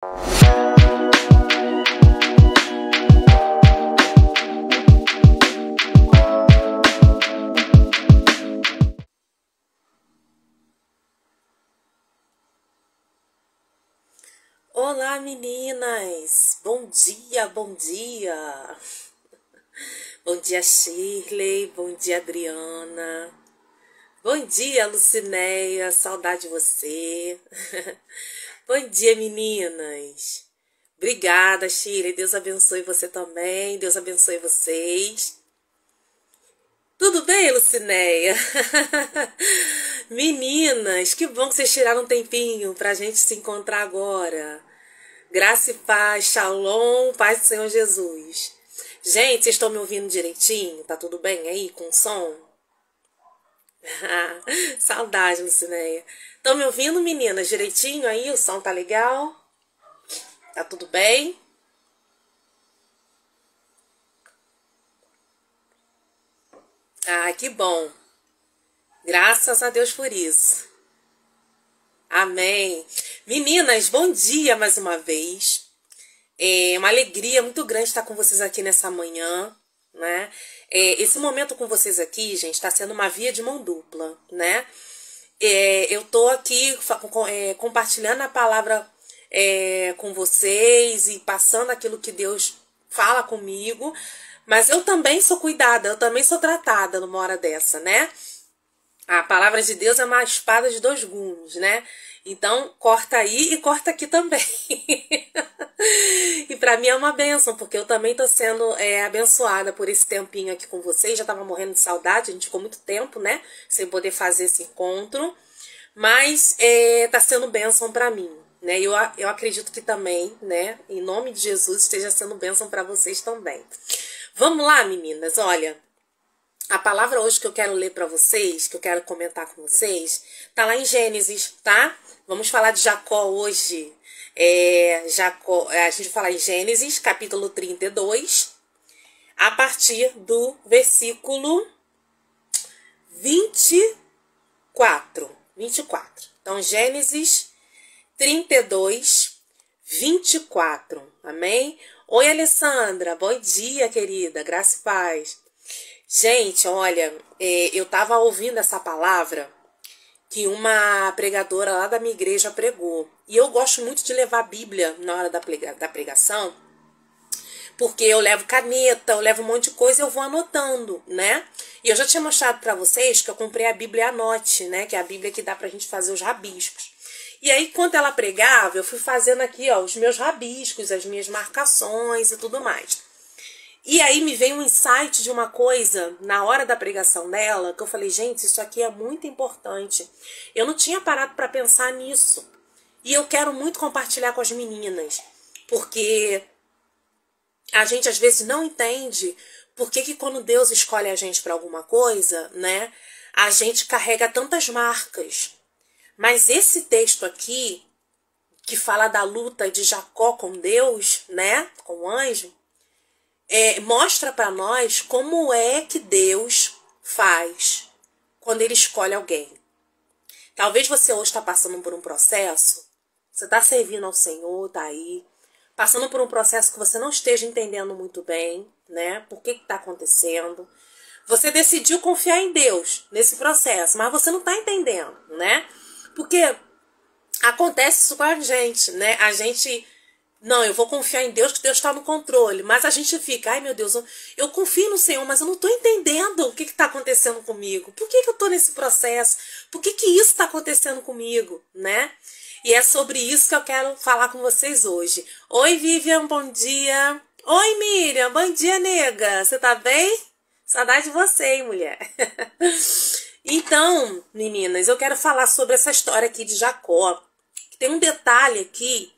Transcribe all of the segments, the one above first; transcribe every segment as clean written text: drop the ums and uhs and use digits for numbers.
Olá, meninas! Bom dia, bom dia! Bom dia, Shirley, bom dia, Adriana. Bom dia, Lucinéia, saudade de você. Bom dia, meninas. Obrigada, Shirley, Deus abençoe você também, Deus abençoe vocês. Tudo bem, Lucinéia? Meninas, que bom que vocês tiraram um tempinho pra gente se encontrar agora. Graça e paz, shalom, paz do Senhor Jesus. Gente, vocês estão me ouvindo direitinho? Tá tudo bem aí com o som? Saudade, Lucinéia. Estão me ouvindo, meninas, direitinho aí? O som tá legal? Tá tudo bem? Ah, que bom. Graças a Deus por isso. Amém. Meninas, bom dia mais uma vez. É uma alegria muito grande estar com vocês aqui nessa manhã, né? Esse momento com vocês aqui, gente, está sendo uma via de mão dupla, né? Eu tô aqui compartilhando a palavra com vocês e passando aquilo que Deus fala comigo, mas eu também sou cuidada, eu também sou tratada numa hora dessa, né? A palavra de Deus é uma espada de dois gumes, né? Então, corta aí e corta aqui também. E pra mim é uma bênção, porque eu também tô sendo abençoada por esse tempinho aqui com vocês. Já tava morrendo de saudade, a gente ficou muito tempo, né? Sem poder fazer esse encontro. Mas tá sendo bênção pra mim, né? Eu acredito que também, né? Em nome de Jesus, esteja sendo bênção pra vocês também. Vamos lá, meninas, olha. A palavra hoje que eu quero ler para vocês, que eu quero comentar com vocês, tá lá em Gênesis, tá? Vamos falar de Jacó hoje. A gente vai falar em Gênesis, capítulo 32, a partir do versículo 24. Então, Gênesis 32, 24. Amém? Oi, Alessandra. Bom dia, querida. Graça e paz. Gente, olha, eu tava ouvindo essa palavra que uma pregadora lá da minha igreja pregou. E eu gosto muito de levar a Bíblia na hora da pregação, porque eu levo caneta, eu levo um monte de coisa e eu vou anotando, né? E eu já tinha mostrado pra vocês que eu comprei a Bíblia Anote, né? Que é a Bíblia que dá pra gente fazer os rabiscos. E aí, quando ela pregava, eu fui fazendo aqui, ó, os meus rabiscos, as minhas marcações e tudo mais. E aí me veio um insight de uma coisa na hora da pregação dela, que eu falei, gente, isso aqui é muito importante. Eu não tinha parado para pensar nisso. E eu quero muito compartilhar com as meninas, porque a gente às vezes não entende por que quando Deus escolhe a gente para alguma coisa, né, a gente carrega tantas marcas. Mas esse texto aqui, que fala da luta de Jacó com Deus, né, com o anjo, mostra para nós como é que Deus faz quando Ele escolhe alguém. Talvez você hoje está passando por um processo, você está servindo ao Senhor, está aí, passando por um processo que você não esteja entendendo muito bem, né? Por que está acontecendo? Você decidiu confiar em Deus nesse processo, mas você não está entendendo, né? Porque acontece isso com a gente, né? A gente... Não, eu vou confiar em Deus, que Deus está no controle. Mas a gente fica, ai meu Deus, eu confio no Senhor, mas eu não estou entendendo o que está acontecendo comigo. Por que eu estou nesse processo? Por que isso está acontecendo comigo, né? E é sobre isso que eu quero falar com vocês hoje. Oi, Vivian, bom dia. Oi, Miriam, bom dia, nega. Você tá bem? Saudade de você, hein, mulher. Então, meninas, eu quero falar sobre essa história aqui de Jacó. Tem um detalhe aqui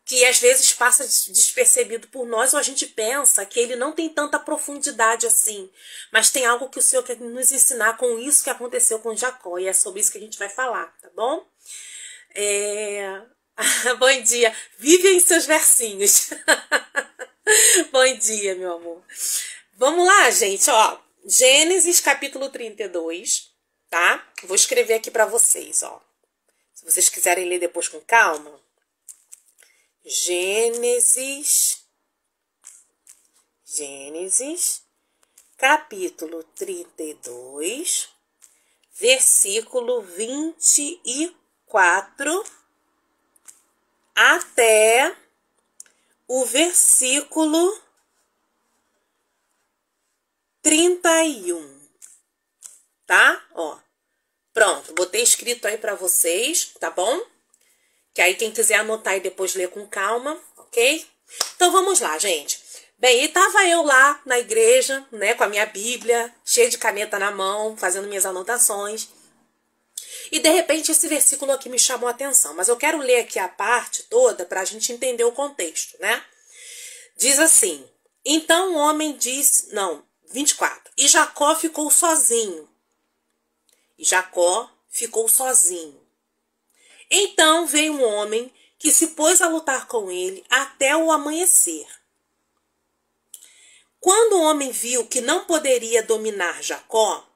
que às vezes passa despercebido por nós, ou a gente pensa que ele não tem tanta profundidade assim. Mas tem algo que o Senhor quer nos ensinar com isso que aconteceu com Jacó, e é sobre isso que a gente vai falar, tá bom? Bom dia. Vive em seus versinhos. Bom dia, meu amor. Vamos lá, gente, ó. Gênesis capítulo 32, tá? Vou escrever aqui pra vocês, ó. Se vocês quiserem ler depois com calma. Gênesis, capítulo 32, versículo 24 até o versículo 31, tá? Ó, pronto, botei escrito aí pra vocês, tá bom? Que aí quem quiser anotar e depois ler com calma, ok? Então vamos lá, gente. Bem, e tava eu lá na igreja, né, com a minha Bíblia, cheia de caneta na mão, fazendo minhas anotações. E de repente esse versículo aqui me chamou a atenção, mas eu quero ler aqui a parte toda para a gente entender o contexto, né? Diz assim: então o homem disse, 24. E Jacó ficou sozinho. Então veio um homem que se pôs a lutar com ele até o amanhecer. Quando o homem viu que não poderia dominar Jacó,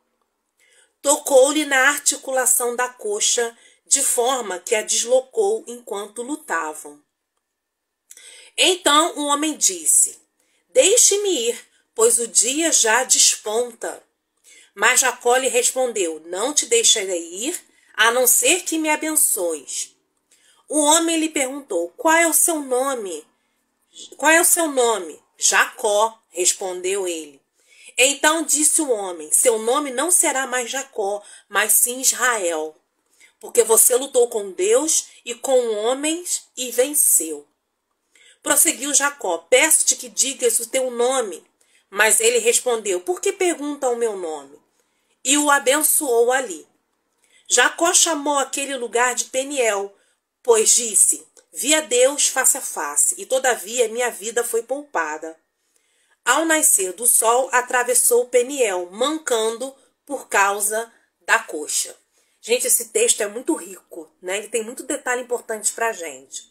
tocou-lhe na articulação da coxa, de forma que a deslocou enquanto lutavam. Então o homem disse: deixe-me ir, pois o dia já desponta. Mas Jacó lhe respondeu: não te deixarei ir, a não ser que me abençoes. O homem lhe perguntou: qual é o seu nome? Jacó, respondeu ele. Então disse o homem: seu nome não será mais Jacó, mas sim Israel, porque você lutou com Deus e com homens e venceu. Prosseguiu Jacó: peço-te que digas o teu nome. Mas ele respondeu: por que pergunta o meu nome? E o abençoou ali. Jacó chamou aquele lugar de Peniel, pois disse: vi a Deus face a face, e todavia minha vida foi poupada. Ao nascer do sol, atravessou Peniel, mancando por causa da coxa. Gente, esse texto é muito rico, né? Ele tem muito detalhe importante pra gente.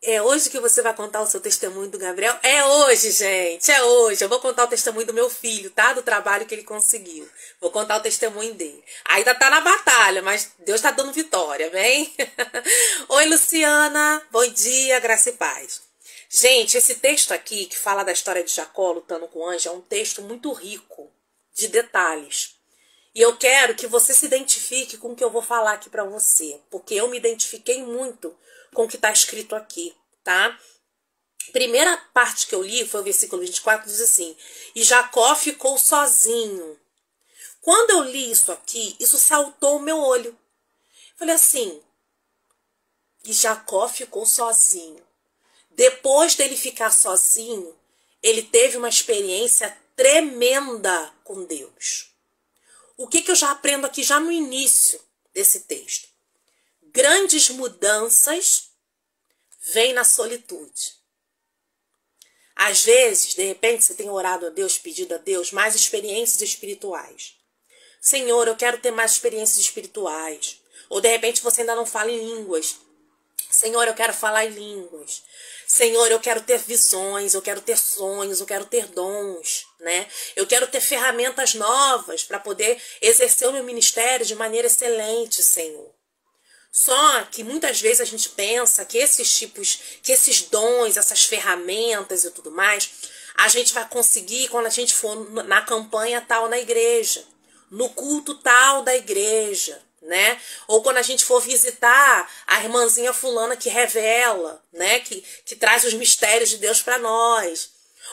É hoje que você vai contar o seu testemunho do Gabriel? É hoje, gente, é hoje. Eu vou contar o testemunho do meu filho, tá? Do trabalho que ele conseguiu. Vou contar o testemunho dele. Ainda tá na batalha, mas Deus tá dando vitória, bem? Oi, Luciana. Bom dia, graça e paz. Gente, esse texto aqui, que fala da história de Jacó lutando com o anjo, é um texto muito rico de detalhes. E eu quero que você se identifique com o que eu vou falar aqui pra você, porque eu me identifiquei muito com o que está escrito aqui, tá? Primeira parte que eu li foi o versículo 24, diz assim: e Jacó ficou sozinho. Quando eu li isso aqui, isso saltou o meu olho. Falei assim: e Jacó ficou sozinho. Depois dele ficar sozinho, ele teve uma experiência tremenda com Deus. O que eu já aprendo aqui já no início desse texto? Grandes mudanças vêm na solitude. Às vezes, de repente, você tem orado a Deus, pedido a Deus mais experiências espirituais. Senhor, eu quero ter mais experiências espirituais. Ou de repente você ainda não fala em línguas. Senhor, eu quero falar em línguas. Senhor, eu quero ter visões, eu quero ter sonhos, eu quero ter dons, né? Eu quero ter ferramentas novas para poder exercer o meu ministério de maneira excelente, Senhor. Só que muitas vezes a gente pensa que esses dons, essas ferramentas e tudo mais, a gente vai conseguir quando a gente for na campanha tal na igreja, no culto tal da igreja, né? Ou quando a gente for visitar a irmãzinha fulana que revela, né? Que traz os mistérios de Deus para nós.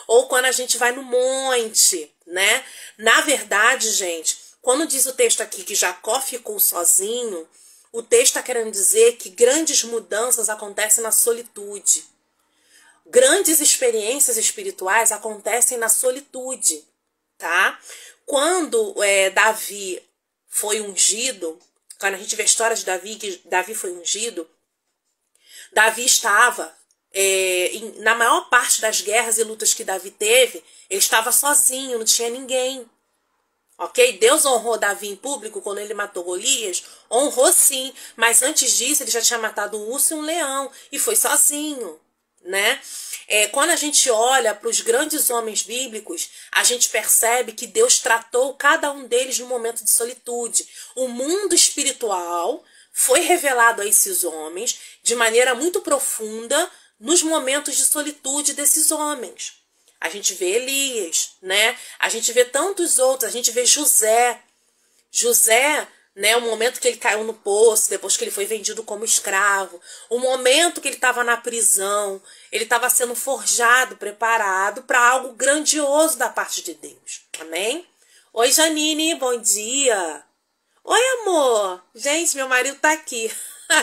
Ou quando a gente vai no monte, né? Na verdade, gente, quando diz o texto aqui que Jacó ficou sozinho, o texto está querendo dizer que grandes mudanças acontecem na solitude. Grandes experiências espirituais acontecem na solitude, tá? Quando Davi foi ungido, quando a gente vê a história de Davi, que Davi foi ungido, Davi estava, na maior parte das guerras e lutas que Davi teve, ele estava sozinho, não tinha ninguém. Ok? Deus honrou Davi em público quando ele matou Golias? Honrou sim, mas antes disso ele já tinha matado um urso e um leão e foi sozinho, né? Quando a gente olha para os grandes homens bíblicos, a gente percebe que Deus tratou cada um deles no momento de solitude. O mundo espiritual foi revelado a esses homens de maneira muito profunda nos momentos de solitude desses homens. A gente vê Elias, né? A gente vê tantos outros, a gente vê José. José, né, o momento que ele caiu no poço, depois que ele foi vendido como escravo, o momento que ele estava na prisão, ele estava sendo forjado, preparado para algo grandioso da parte de Deus. Amém? Oi, Janine, bom dia. Oi, amor. Gente, meu marido tá aqui.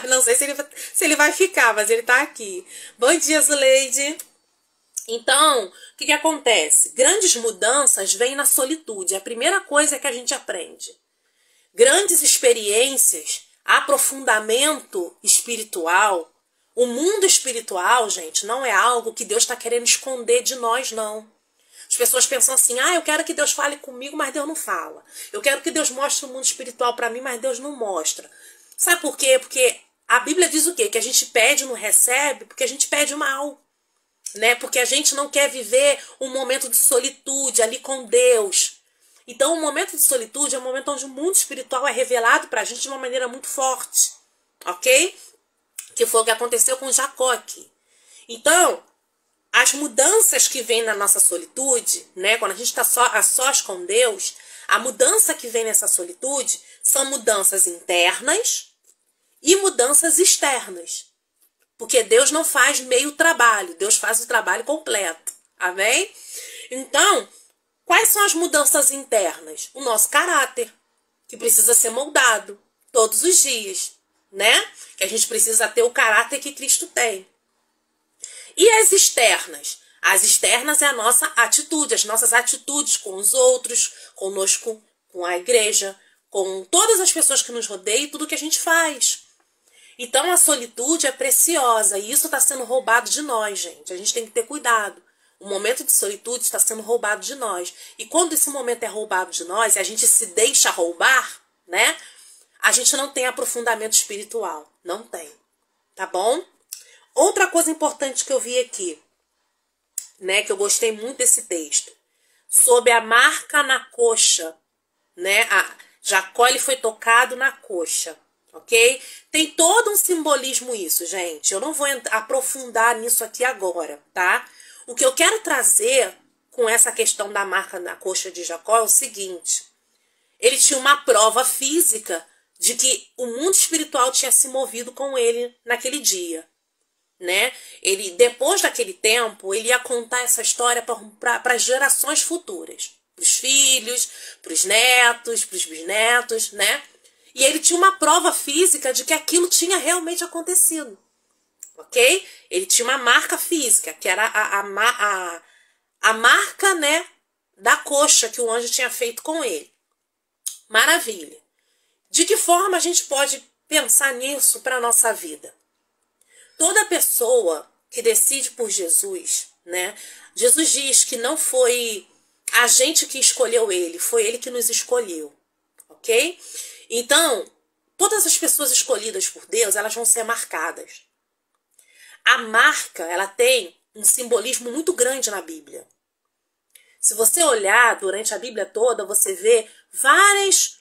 Não sei se ele vai ficar, mas ele tá aqui. Bom dia, Zuleide. Então, o que acontece? Grandes mudanças vêm na solitude. A primeira coisa que a gente aprende. Grandes experiências, aprofundamento espiritual. O mundo espiritual, gente, não é algo que Deus está querendo esconder de nós, não. As pessoas pensam assim, eu quero que Deus fale comigo, mas Deus não fala. Eu quero que Deus mostre o mundo espiritual para mim, mas Deus não mostra. Sabe por quê? Porque a Bíblia diz o quê? Que a gente pede e não recebe porque a gente pede mal. Né? Porque a gente não quer viver um momento de solitude ali com Deus. Então, o momento de solitude é um momento onde o mundo espiritual é revelado para a gente de uma maneira muito forte. Ok? Que foi o que aconteceu com Jacó aqui. Então, as mudanças que vêm na nossa solitude, né? Quando a gente está a sós com Deus, a mudança que vem nessa solitude são mudanças internas e mudanças externas. Porque Deus não faz meio trabalho, Deus faz o trabalho completo. Amém? Então, quais são as mudanças internas? O nosso caráter, que precisa ser moldado todos os dias, né? Que a gente precisa ter o caráter que Cristo tem. E as externas? As externas é a nossa atitude, as nossas atitudes com os outros, conosco, com a igreja, com todas as pessoas que nos rodeiam e tudo que a gente faz. Então a solitude é preciosa e isso está sendo roubado de nós, gente. A gente tem que ter cuidado. O momento de solitude está sendo roubado de nós. E quando esse momento é roubado de nós e a gente se deixa roubar, né? A gente não tem aprofundamento espiritual. Não tem. Tá bom? Outra coisa importante que eu vi aqui, né? Que eu gostei muito desse texto. Sobre a marca na coxa, né? Jacó, ele foi tocado na coxa. Ok? Tem todo um simbolismo isso, gente. Eu não vou aprofundar nisso aqui agora, tá? O que eu quero trazer com essa questão da marca na coxa de Jacó é o seguinte. Ele tinha uma prova física de que o mundo espiritual tinha se movido com ele naquele dia, né? Ele, depois daquele tempo, ele ia contar essa história para as gerações futuras. Para os filhos, para os netos, para os bisnetos, né? E ele tinha uma prova física de que aquilo tinha realmente acontecido. Ok? Ele tinha uma marca física, que era a marca, né, da coxa que o anjo tinha feito com ele. Maravilha. De que forma a gente pode pensar nisso para a nossa vida? Toda pessoa que decide por Jesus, né? Jesus diz que não foi a gente que escolheu ele, foi ele que nos escolheu. Ok? Então, todas as pessoas escolhidas por Deus, elas vão ser marcadas. A marca, ela tem um simbolismo muito grande na Bíblia. Se você olhar durante a Bíblia toda, você vê várias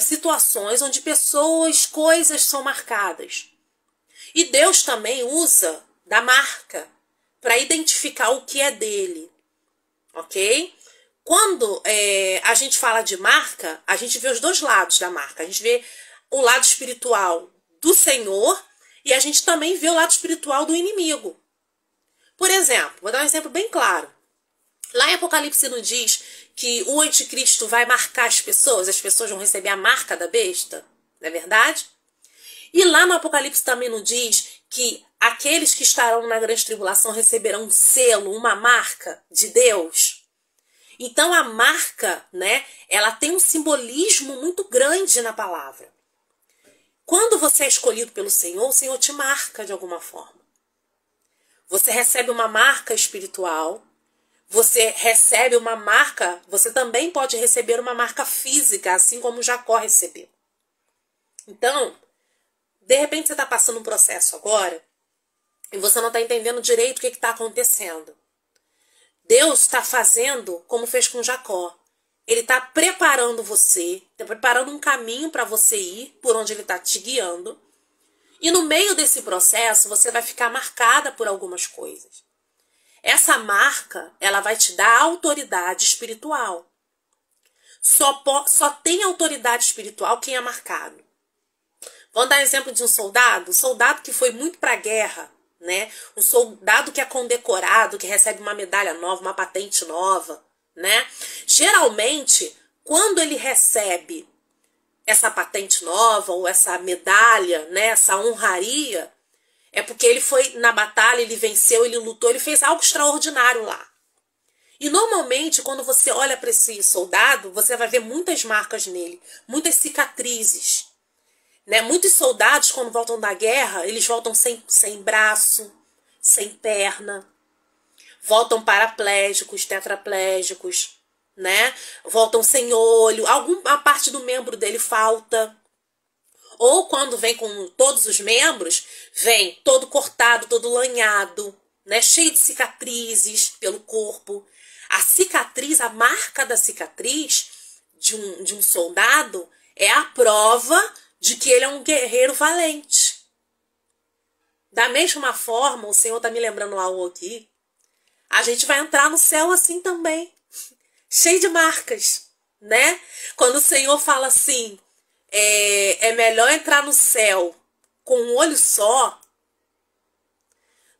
situações onde pessoas, coisas são marcadas. E Deus também usa da marca para identificar o que é dele. Ok? Quando a gente fala de marca, a gente vê os dois lados da marca. A gente vê o lado espiritual do Senhor e a gente também vê o lado espiritual do inimigo. Por exemplo, vou dar um exemplo bem claro. Lá em Apocalipse não diz que o anticristo vai marcar as pessoas vão receber a marca da besta, não é verdade? E lá no Apocalipse também não diz que aqueles que estarão na grande tribulação receberão um selo, uma marca de Deus. Então a marca, né, ela tem um simbolismo muito grande na palavra. Quando você é escolhido pelo Senhor, o Senhor te marca de alguma forma. Você recebe uma marca espiritual, você recebe uma marca, você também pode receber uma marca física, assim como Jacó recebeu. Então, de repente você está passando um processo agora e você não está entendendo direito o que está acontecendo. Deus está fazendo como fez com Jacó. Ele está preparando você, está preparando um caminho para você ir, por onde ele está te guiando. E no meio desse processo, você vai ficar marcada por algumas coisas. Essa marca, ela vai te dar autoridade espiritual. Só tem autoridade espiritual quem é marcado. Vamos dar exemplo de um soldado que foi muito para a guerra, né? Um soldado que é condecorado, que recebe uma medalha nova, uma patente nova, né? Geralmente, quando ele recebe essa patente nova ou essa medalha, né, essa honraria, é porque ele foi na batalha, ele venceu, ele lutou, ele fez algo extraordinário lá. E normalmente, quando você olha para esse soldado, você vai ver muitas marcas nele, muitas cicatrizes. Né? Muitos soldados, quando voltam da guerra, eles voltam sem braço, sem perna, voltam paraplégicos, tetraplégicos, né? Voltam sem olho, alguma parte do membro dele falta. Ou quando vem com todos os membros, vem todo cortado, todo lanhado, né? Cheio de cicatrizes pelo corpo. A cicatriz, a marca da cicatriz de um soldado é a prova de que ele é um guerreiro valente. Da mesma forma, o Senhor está me lembrando algo aqui, a gente vai entrar no céu assim também, cheio de marcas, né? Quando o Senhor fala assim, é melhor entrar no céu com um olho só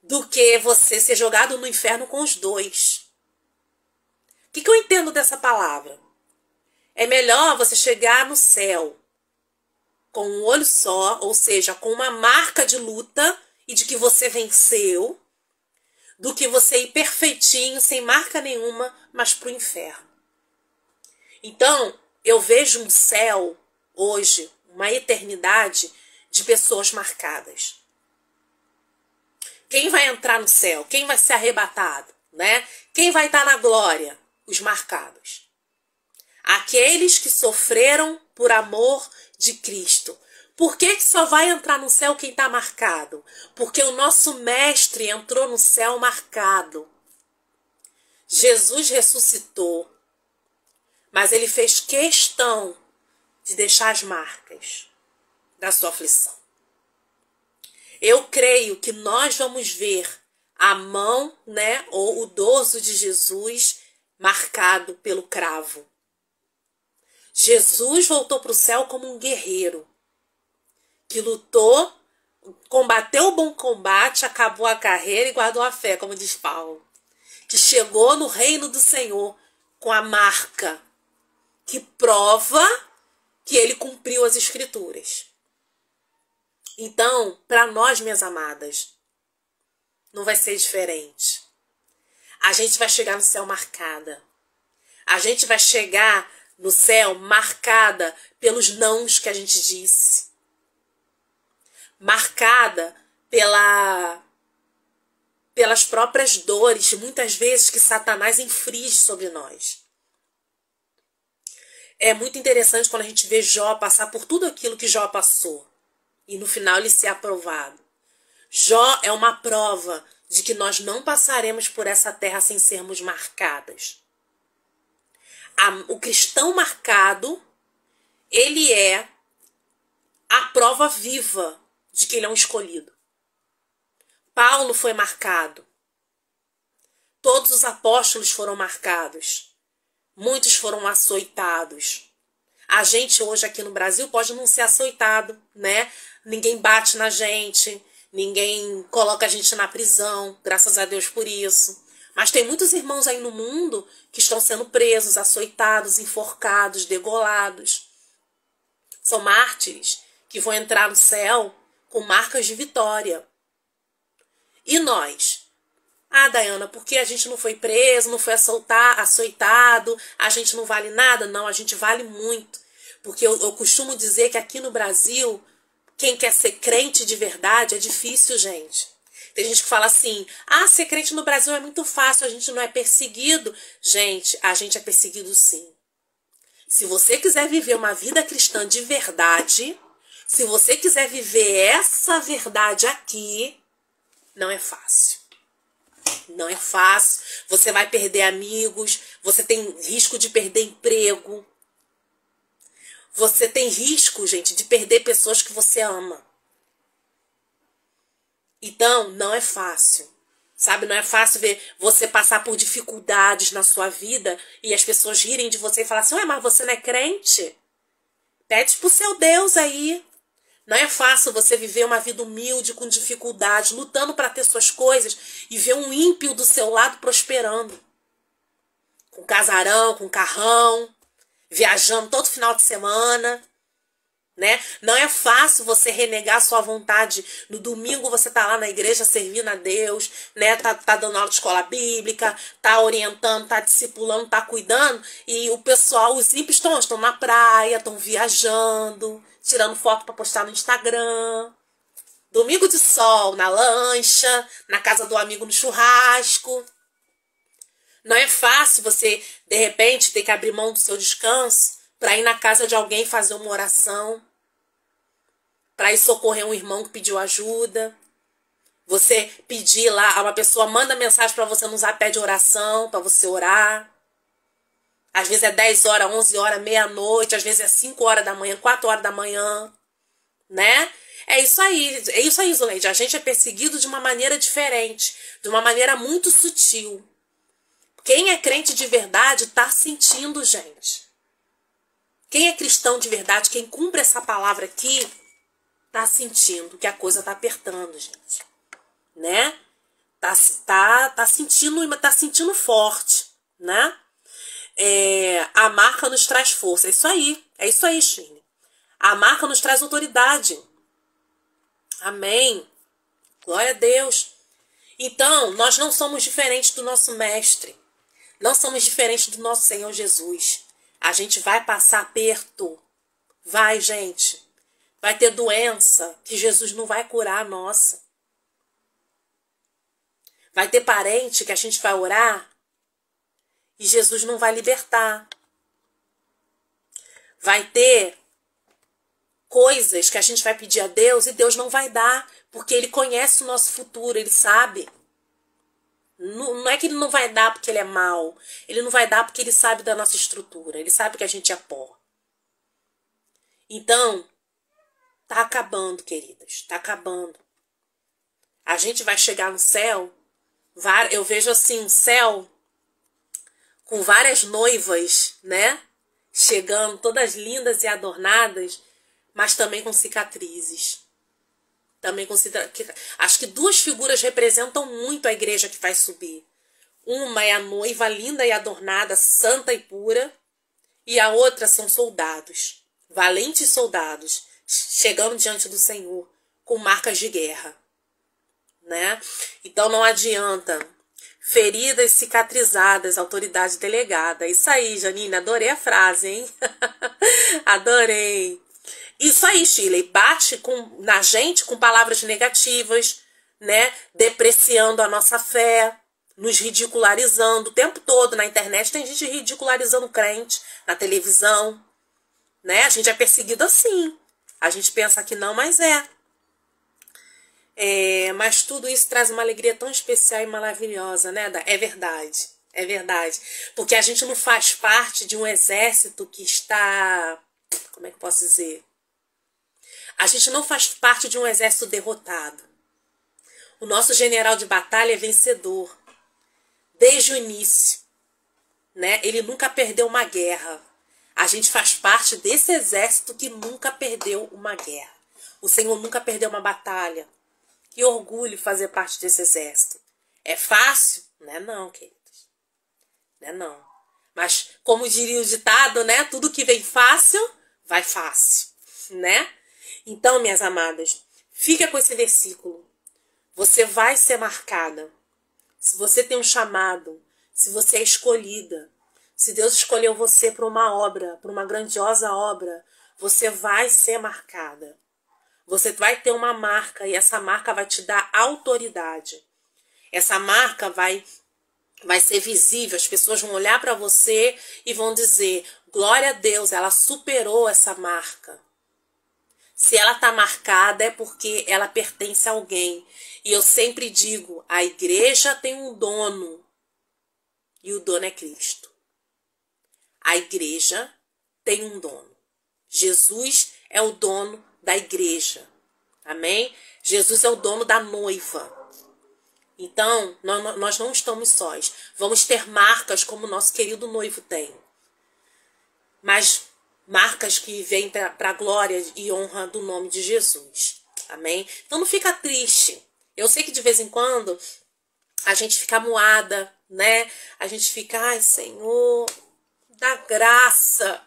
do que você ser jogado no inferno com os dois. O que eu entendo dessa palavra? É melhor você chegar no céu com um olho só, ou seja, com uma marca de luta e de que você venceu, do que você ir perfeitinho, sem marca nenhuma, mas para o inferno. Então, eu vejo um céu, hoje, uma eternidade de pessoas marcadas. Quem vai entrar no céu? Quem vai ser arrebatado? Né? Quem vai estar na glória? Os marcados. Aqueles que sofreram por amor de Cristo. Por que só vai entrar no céu quem está marcado? Porque o nosso mestre entrou no céu marcado. Jesus ressuscitou, mas ele fez questão de deixar as marcas da sua aflição. Eu creio que nós vamos ver a mão, né, ou o dorso de Jesus marcado pelo cravo. Jesus voltou para o céu como um guerreiro que lutou, combateu o bom combate, acabou a carreira e guardou a fé, como diz Paulo. Que chegou no reino do Senhor com a marca que prova que ele cumpriu as Escrituras. Então, para nós, minhas amadas, não vai ser diferente. A gente vai chegar no céu marcada. A gente vai chegar no céu marcada pelos nãos que a gente disse. Marcada pelas próprias dores, muitas vezes, que Satanás inflige sobre nós. É muito interessante quando a gente vê Jó passar por tudo aquilo que Jó passou. E no final ele ser aprovado. Jó é uma prova de que nós não passaremos por essa terra sem sermos marcadas. O cristão marcado, ele é a prova viva de que ele é um escolhido. Paulo foi marcado. Todos os apóstolos foram marcados. Muitos foram açoitados. A gente hoje aqui no Brasil pode não ser açoitado, né? Ninguém bate na gente, ninguém coloca a gente na prisão, graças a Deus por isso. Mas tem muitos irmãos aí no mundo que estão sendo presos, açoitados, enforcados, degolados. São mártires que vão entrar no céu com marcas de vitória. E nós? Ah, Dayana, porque a gente não foi preso, não foi açoitado, a gente não vale nada? Não, a gente vale muito. Porque eu costumo dizer que aqui no Brasil, quem quer ser crente de verdade é difícil, gente. Tem gente que fala assim, ser crente no Brasil é muito fácil, a gente não é perseguido. Gente, a gente é perseguido sim. Se você quiser viver uma vida cristã de verdade, se você quiser viver essa verdade aqui, não é fácil. Não é fácil, você vai perder amigos, Você tem risco de perder emprego. Você tem risco, gente, de perder pessoas que você ama. Então, não é fácil. Sabe, não é fácil ver você passar por dificuldades na sua vida e as pessoas rirem de você e falar assim, ué, mas você não é crente? Pede pro seu Deus aí. Não é fácil você viver uma vida humilde, com dificuldades, lutando para ter suas coisas e ver um ímpio do seu lado prosperando. Com casarão, com carrão, viajando todo final de semana, né? Não é fácil você renegar sua vontade. No domingo você tá lá na igreja servindo a Deus, né? Tá dando aula de escola bíblica, tá orientando, tá discipulando, tá cuidando. E o pessoal, os ímpios estão na praia, estão viajando, tirando foto para postar no Instagram. Domingo de sol, na lancha, na casa do amigo no churrasco. Não é fácil você, de repente, ter que abrir mão do seu descanso para ir na casa de alguém fazer uma oração, para ir socorrer um irmão que pediu ajuda. Você pedir lá, uma pessoa manda mensagem para você no Zap, pede oração, para você orar. Às vezes é 10 horas, 11 horas, meia-noite, às vezes é 5 horas da manhã, 4 horas da manhã, né? É isso aí, Zuleide. A gente é perseguido de uma maneira diferente, de uma maneira muito sutil. Quem é crente de verdade tá sentindo, gente. Quem é cristão de verdade, quem cumpre essa palavra aqui, tá sentindo que a coisa tá apertando, gente. Né? Tá sentindo forte, né? A marca nos traz força. É isso aí, Chine. A marca nos traz autoridade. Amém. Glória a Deus. Então, nós não somos diferentes do nosso mestre. Não somos diferentes do nosso Senhor Jesus. A gente vai passar aperto. Vai, gente. Vai ter doença que Jesus não vai curar a nossa. Vai ter parente que a gente vai orar e Jesus não vai libertar. Vai ter coisas que a gente vai pedir a Deus e Deus não vai dar, porque Ele conhece o nosso futuro, Ele sabe. Não é que Ele não vai dar porque Ele é mau. Ele não vai dar porque Ele sabe da nossa estrutura. Ele sabe que a gente é pó. Então, tá acabando, queridas. Tá acabando. A gente vai chegar no céu. Eu vejo assim, um céu com várias noivas, né? Chegando, todas lindas e adornadas, mas também com cicatrizes. Acho que duas figuras representam muito a igreja que vai subir. Uma é a noiva linda e adornada, santa e pura, e a outra são soldados, valentes soldados, chegando diante do Senhor com marcas de guerra, né? Então não adianta. Feridas cicatrizadas, autoridade delegada. Isso aí, Janine, adorei a frase, hein? Adorei. Isso aí, Shirley, bate na gente com palavras negativas, né? Depreciando a nossa fé, nos ridicularizando o tempo todo. Na internet tem gente ridicularizando o crente, na televisão, né? A gente é perseguido assim. A gente pensa que não, mas é. Mas tudo isso traz uma alegria tão especial e maravilhosa, né? É verdade, é verdade. Porque a gente não faz parte de um exército que está... Como é que eu posso dizer? A gente não faz parte de um exército derrotado. O nosso general de batalha é vencedor. Desde o início, né? Ele nunca perdeu uma guerra. A gente faz parte desse exército que nunca perdeu uma guerra. O Senhor nunca perdeu uma batalha. Que orgulho fazer parte desse exército. É fácil? Não é não, queridos. Não é não. Mas, como diria o ditado, né? Tudo que vem fácil, vai fácil, né? Então, minhas amadas, fica com esse versículo. Você vai ser marcada. Se você tem um chamado, se você é escolhida, se Deus escolheu você para uma obra, para uma grandiosa obra, você vai ser marcada. Você vai ter uma marca e essa marca vai te dar autoridade. Essa marca vai ser visível. As pessoas vão olhar para você e vão dizer, glória a Deus, ela superou essa marca. Se ela está marcada é porque ela pertence a alguém. E eu sempre digo, a igreja tem um dono. E o dono é Cristo. A igreja tem um dono. Jesus é o dono da igreja. Amém? Jesus é o dono da noiva. Então, nós não estamos sós. Vamos ter marcas como o nosso querido noivo tem. Mas marcas que vêm para a glória e honra do nome de Jesus. Amém? Então não fica triste. Eu sei que de vez em quando a gente fica moada, né? A gente fica, ai Senhor, dá graça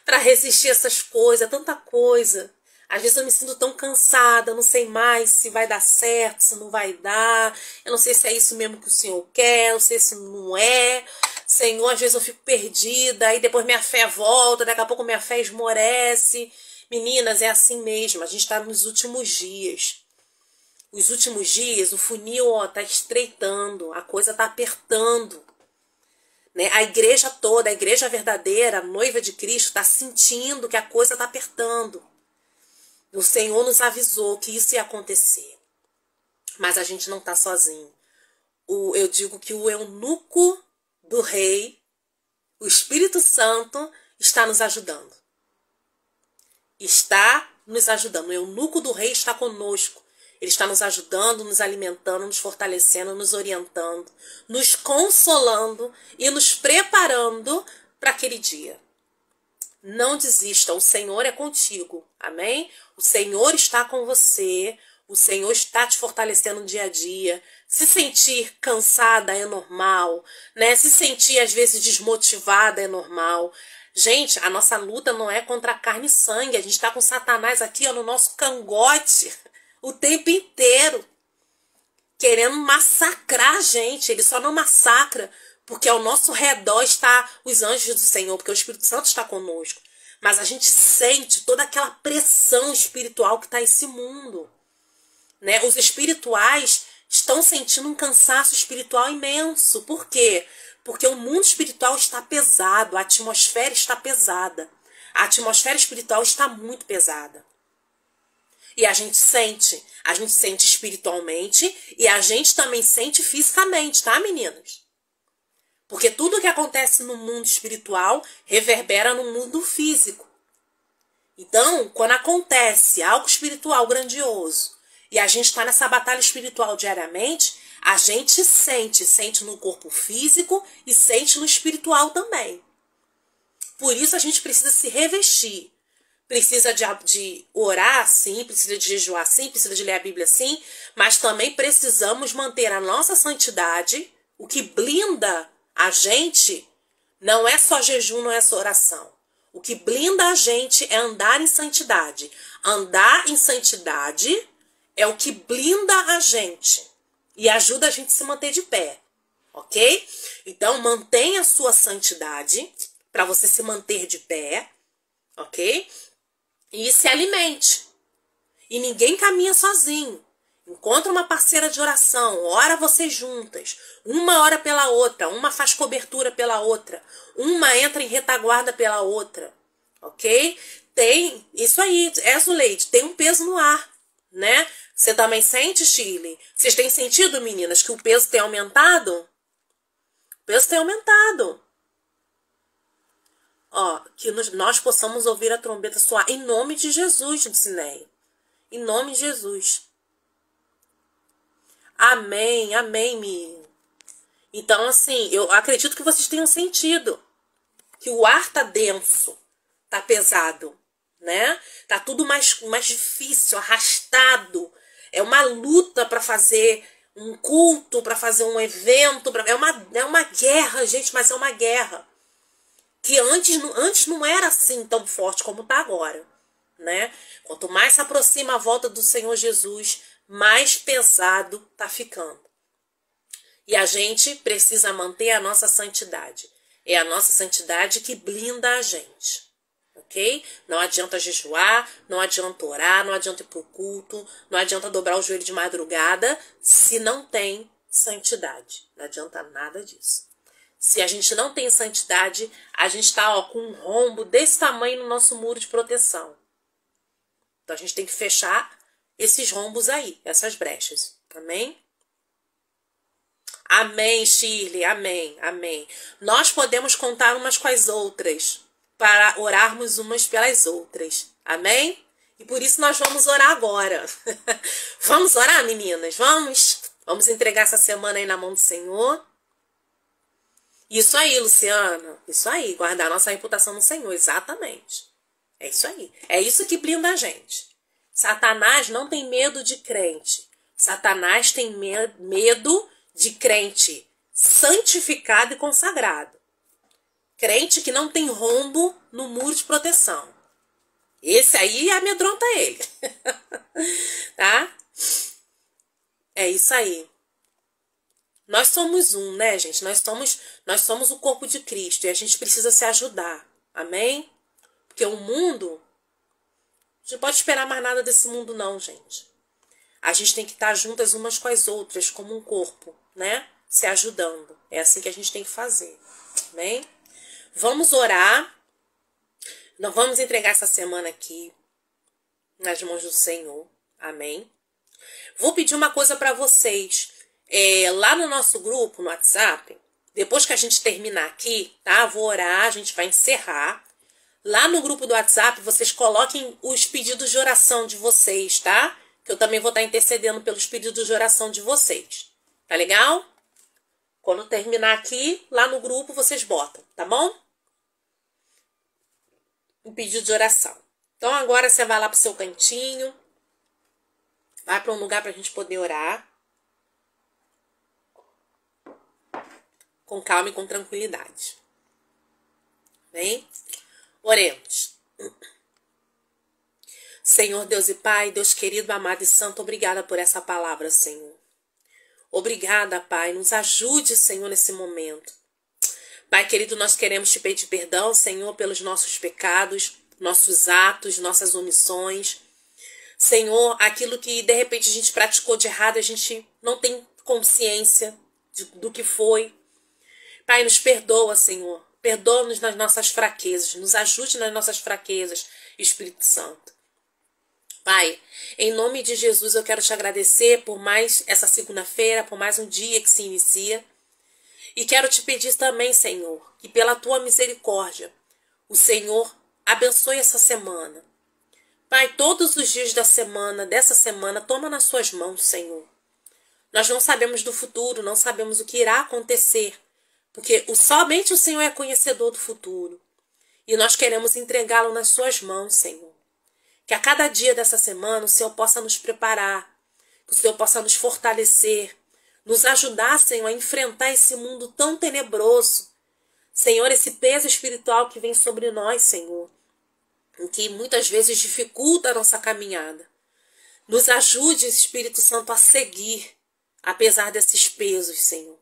para resistir a essas coisas, tanta coisa. Às vezes eu me sinto tão cansada, não sei mais se vai dar certo, se não vai dar. Eu não sei se é isso mesmo que o Senhor quer, não sei se não é. Senhor, às vezes eu fico perdida, aí depois minha fé volta, daqui a pouco minha fé esmorece. Meninas, é assim mesmo, a gente está nos últimos dias. Os últimos dias, o funil está estreitando, a coisa está apertando. Né? A igreja toda, a igreja verdadeira, a noiva de Cristo, está sentindo que a coisa está apertando. O Senhor nos avisou que isso ia acontecer. Mas a gente não está sozinho. Eu digo que o eunuco do rei, o Espírito Santo, está nos ajudando. Está nos ajudando. O eunuco do rei está conosco. Ele está nos ajudando, nos alimentando, nos fortalecendo, nos orientando, nos consolando e nos preparando para aquele dia. Não desista, o Senhor é contigo, amém? O Senhor está com você, o Senhor está te fortalecendo no dia a dia. Se sentir cansada é normal, né? Se sentir às vezes desmotivada é normal. Gente, a nossa luta não é contra carne e sangue, a gente está com Satanás aqui ó, no nosso cangote o tempo inteiro, querendo massacrar a gente. Ele só não massacra porque ao nosso redor está os anjos do Senhor, porque o Espírito Santo está conosco. Mas a gente sente toda aquela pressão espiritual que está nesse mundo. Né? Os espirituais estão sentindo um cansaço espiritual imenso. Por quê? Porque o mundo espiritual está pesado, a atmosfera está pesada. A atmosfera espiritual está muito pesada. E a gente sente espiritualmente e a gente também sente fisicamente, tá, meninas? Porque tudo que acontece no mundo espiritual reverbera no mundo físico. Então, quando acontece algo espiritual grandioso e a gente está nessa batalha espiritual diariamente, a gente sente no corpo físico e sente no espiritual também. Por isso a gente precisa se revestir. Precisa de orar, sim, precisa de jejuar, sim, precisa de ler a Bíblia, sim, mas também precisamos manter a nossa santidade. O que blinda a gente não é só jejum, não é só oração. O que blinda a gente é andar em santidade. Andar em santidade é o que blinda a gente e ajuda a gente a se manter de pé, ok? Então, mantenha a sua santidade para você se manter de pé, ok? E se alimente. E ninguém caminha sozinho. Encontra uma parceira de oração, ora vocês juntas. Uma ora pela outra, uma faz cobertura pela outra. Uma entra em retaguarda pela outra. Ok? Tem, isso aí, Zuleide, tem um peso no ar, né? Você também sente, Shirley? Vocês têm sentido, meninas, que o peso tem aumentado? O peso tem aumentado. Ó, que nós possamos ouvir a trombeta soar em nome de Jesus, Cineia. Em nome de Jesus. Amém, amém, menino. Então, assim, eu acredito que vocês tenham sentido que o ar tá denso, tá pesado, né? Tá tudo mais difícil, arrastado. É uma luta para fazer um culto, para fazer um evento. É uma guerra, gente, mas é uma guerra. Que antes não era assim tão forte como está agora, né? Quanto mais se aproxima a volta do Senhor Jesus, mais pesado está ficando. E a gente precisa manter a nossa santidade. É a nossa santidade que blinda a gente, ok? Não adianta jejuar, não adianta orar, não adianta ir pro culto, não adianta dobrar o joelho de madrugada se não tem santidade. Não adianta nada disso. Se a gente não tem santidade, a gente está com um rombo desse tamanho no nosso muro de proteção. Então a gente tem que fechar esses rombos aí, essas brechas. Amém? Amém, Shirley. Amém, amém. Nós podemos contar umas com as outras para orarmos umas pelas outras. Amém? E por isso nós vamos orar agora. Vamos orar, meninas? Vamos? Vamos entregar essa semana aí na mão do Senhor. Isso aí, Luciana. Isso aí, guardar nossa reputação no Senhor. Exatamente. É isso aí. É isso que blinda a gente. Satanás não tem medo de crente. Satanás tem medo de crente santificado e consagrado. Crente que não tem rombo no muro de proteção. Esse aí amedronta ele. Tá? É isso aí. Nós somos um, né, gente? Nós somos o corpo de Cristo e a gente precisa se ajudar. Amém? Porque o mundo... A gente não pode esperar mais nada desse mundo, não, gente. A gente tem que estar juntas umas com as outras, como um corpo, né? Se ajudando. É assim que a gente tem que fazer. Amém? Vamos orar. Nós vamos entregar essa semana aqui nas mãos do Senhor. Amém? Vou pedir uma coisa para vocês. Lá no nosso grupo, no WhatsApp, depois que a gente terminar aqui, tá? Vou orar, a gente vai encerrar. Lá no grupo do WhatsApp, vocês coloquem os pedidos de oração de vocês, tá? Que eu também vou estar intercedendo pelos pedidos de oração de vocês. Tá legal? Quando terminar aqui, lá no grupo, vocês botam, tá bom? Um pedido de oração. Então agora você vai lá pro seu cantinho. Vai para um lugar pra gente poder orar. Com calma e com tranquilidade. Bem? Oremos. Senhor Deus e Pai, Deus querido, amado e santo, obrigada por essa palavra, Senhor. Obrigada, Pai. Nos ajude, Senhor, nesse momento. Pai querido, nós queremos te pedir perdão, Senhor, pelos nossos pecados, nossos atos, nossas omissões. Senhor, aquilo que de repente a gente praticou de errado, a gente não tem consciência do que foi. Pai, nos perdoa, Senhor. Perdoa-nos nas nossas fraquezas. Nos ajude nas nossas fraquezas, Espírito Santo. Pai, em nome de Jesus eu quero te agradecer por mais essa segunda-feira, por mais um dia que se inicia. E quero te pedir também, Senhor, que pela tua misericórdia, o Senhor abençoe essa semana. Pai, todos os dias dessa semana, toma nas suas mãos, Senhor. Nós não sabemos do futuro, não sabemos o que irá acontecer, porque somente o Senhor é conhecedor do futuro. E nós queremos entregá-lo nas suas mãos, Senhor. Que a cada dia dessa semana o Senhor possa nos preparar, que o Senhor possa nos fortalecer, nos ajudar, Senhor, a enfrentar esse mundo tão tenebroso. Senhor, esse peso espiritual que vem sobre nós, Senhor, que muitas vezes dificulta a nossa caminhada. Nos ajude, Espírito Santo, a seguir, apesar desses pesos, Senhor.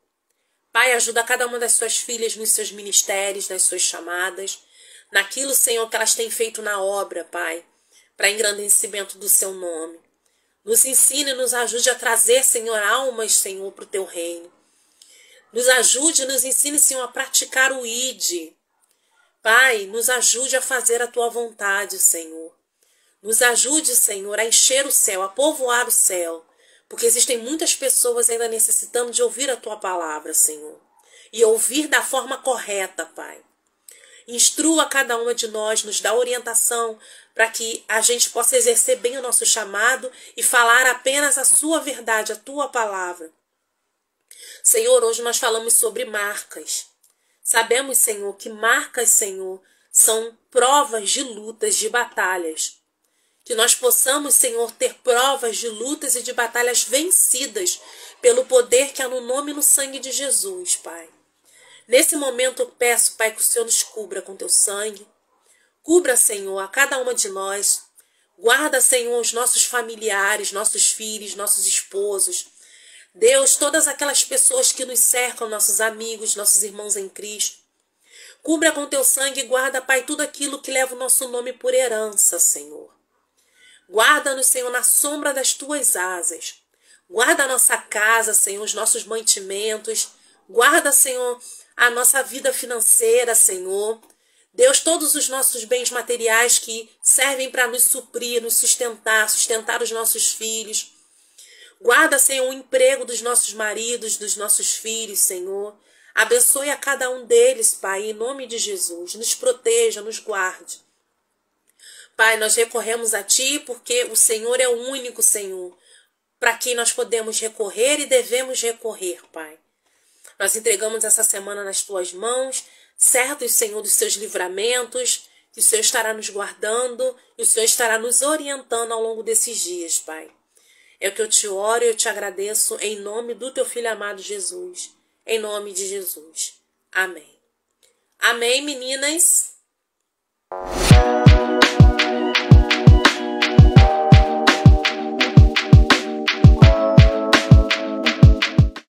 Pai, ajuda cada uma das suas filhas nos seus ministérios, nas suas chamadas, naquilo, Senhor, que elas têm feito na obra, Pai, para engrandecimento do seu nome. Nos ensine e nos ajude a trazer, Senhor, almas, Senhor, para o teu reino. Nos ajude e nos ensine, Senhor, a praticar o ID. Pai, nos ajude a fazer a tua vontade, Senhor. Nos ajude, Senhor, a encher o céu, a povoar o céu. Porque existem muitas pessoas ainda necessitando de ouvir a tua palavra, Senhor. E ouvir da forma correta, Pai. Instrua cada uma de nós, nos dá orientação para que a gente possa exercer bem o nosso chamado e falar apenas a sua verdade, a tua palavra. Senhor, hoje nós falamos sobre marcas. Sabemos, Senhor, que marcas, Senhor, são provas de lutas, de batalhas. Que nós possamos, Senhor, ter provas de lutas e de batalhas vencidas pelo poder que há no nome e no sangue de Jesus, Pai. Nesse momento eu peço, Pai, que o Senhor nos cubra com teu sangue. Cubra, Senhor, a cada uma de nós. Guarda, Senhor, os nossos familiares, nossos filhos, nossos esposos. Deus, todas aquelas pessoas que nos cercam, nossos amigos, nossos irmãos em Cristo. Cubra com teu sangue e guarda, Pai, tudo aquilo que leva o nosso nome por herança, Senhor. Guarda-nos, Senhor, na sombra das tuas asas. Guarda a nossa casa, Senhor, os nossos mantimentos. Guarda, Senhor, a nossa vida financeira, Senhor. Deus, todos os nossos bens materiais que servem para nos suprir, nos sustentar, sustentar os nossos filhos. Guarda, Senhor, o emprego dos nossos maridos, dos nossos filhos, Senhor. Abençoe a cada um deles, Pai, em nome de Jesus. Nos proteja, nos guarde. Pai, nós recorremos a Ti porque o Senhor é o único Senhor para quem nós podemos recorrer e devemos recorrer, Pai. Nós entregamos essa semana nas Tuas mãos, certos, Senhor, dos Seus livramentos, que o Senhor estará nos guardando e o Senhor estará nos orientando ao longo desses dias, Pai. É o que eu te oro e eu te agradeço em nome do Teu Filho amado Jesus. Em nome de Jesus. Amém. Amém, meninas?